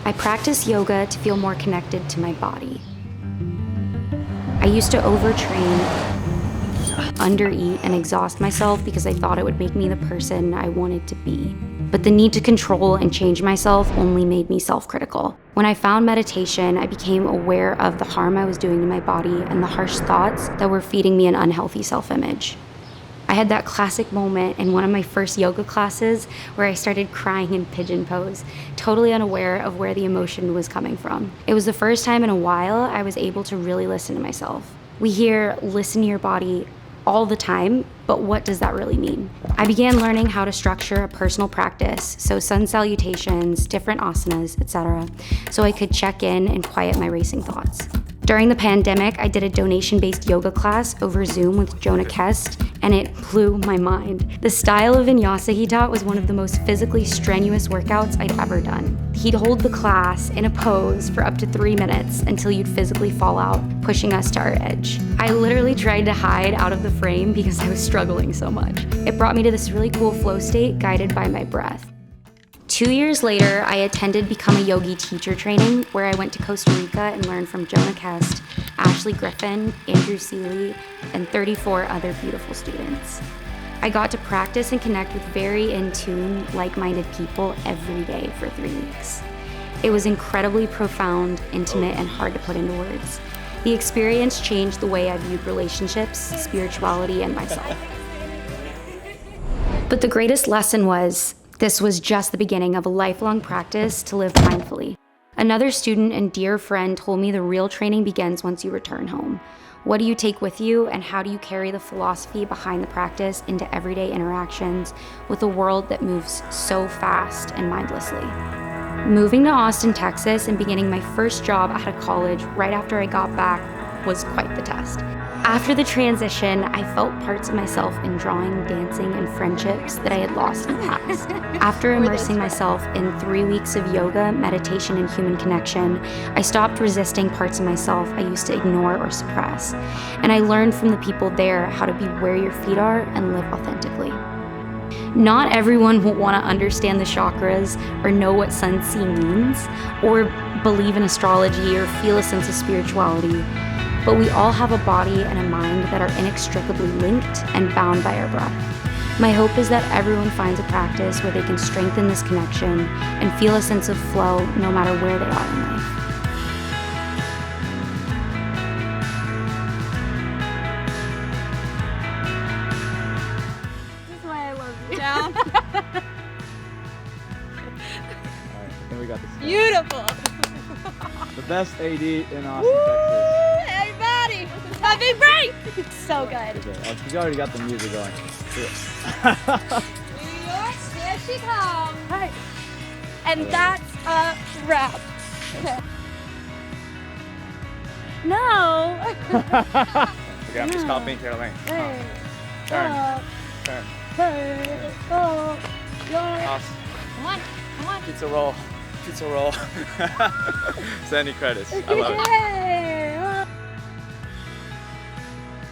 I practice yoga to feel more connected to my body. I used to overtrain, undereat, and exhaust myself because I thought it would make me the person I wanted to be. But the need to control and change myself only made me self-critical. When I found meditation, I became aware of the harm I was doing to my body and the harsh thoughts that were feeding me an unhealthy self-image. I had that classic moment in one of my first yoga classes where I started crying in pigeon pose, totally unaware of where the emotion was coming from. It was the first time in a while I was able to really listen to myself. We hear listen to your body all the time, but what does that really mean? I began learning how to structure a personal practice, so sun salutations, different asanas, etc., so I could check in and quiet my racing thoughts. During the pandemic, I did a donation-based yoga class over Zoom with Jonah Kest, and it blew my mind. The style of vinyasa he taught was one of the most physically strenuous workouts I'd ever done. He'd hold the class in a pose for up to 3 minutes until you'd physically fall out, pushing us to our edge. I literally tried to hide out of the frame because I was struggling so much. It brought me to this really cool flow state guided by my breath. 2 years later, I attended Become a Yogi teacher training where I went to Costa Rica and learned from Jonah Kest, Ashley Griffin, Andrew Seeley, and 34 other beautiful students. I got to practice and connect with very in-tune, like-minded people every day for 3 weeks. It was incredibly profound, intimate, and hard to put into words. The experience changed the way I viewed relationships, spirituality, and myself. But the greatest lesson was, this was just the beginning of a lifelong practice to live mindfully. Another student and dear friend told me the real training begins once you return home. What do you take with you, and how do you carry the philosophy behind the practice into everyday interactions with a world that moves so fast and mindlessly? Moving to Austin, Texas, and beginning my first job out of college right after I got back was quite the test. After the transition, I felt parts of myself in drawing, dancing, and friendships that I had lost in the past. After immersing myself in 3 weeks of yoga, meditation, and human connection, I stopped resisting parts of myself I used to ignore or suppress. And I learned from the people there how to be where your feet are and live authentically. Not everyone will want to understand the chakras or know what Sun Tzu means, or believe in astrology or feel a sense of spirituality. But we all have a body and a mind that are inextricably linked and bound by our breath. My hope is that everyone finds a practice where they can strengthen this connection and feel a sense of flow no matter where they are in life. This is why I love you. Down. Alright, I think we got this. Beautiful. The best AD in Austin, Texas. Everybody, my big break. It's so good. Okay, you already got the music going. New York, here she comes. Right. And that's a wrap. No. Okay, I'm just copying Caroline. Hey. Turn. Turn. Hey. Oh. Awesome. Come on. Come on. Pizza roll. Pizza roll. Send any credits. I love it. Yay.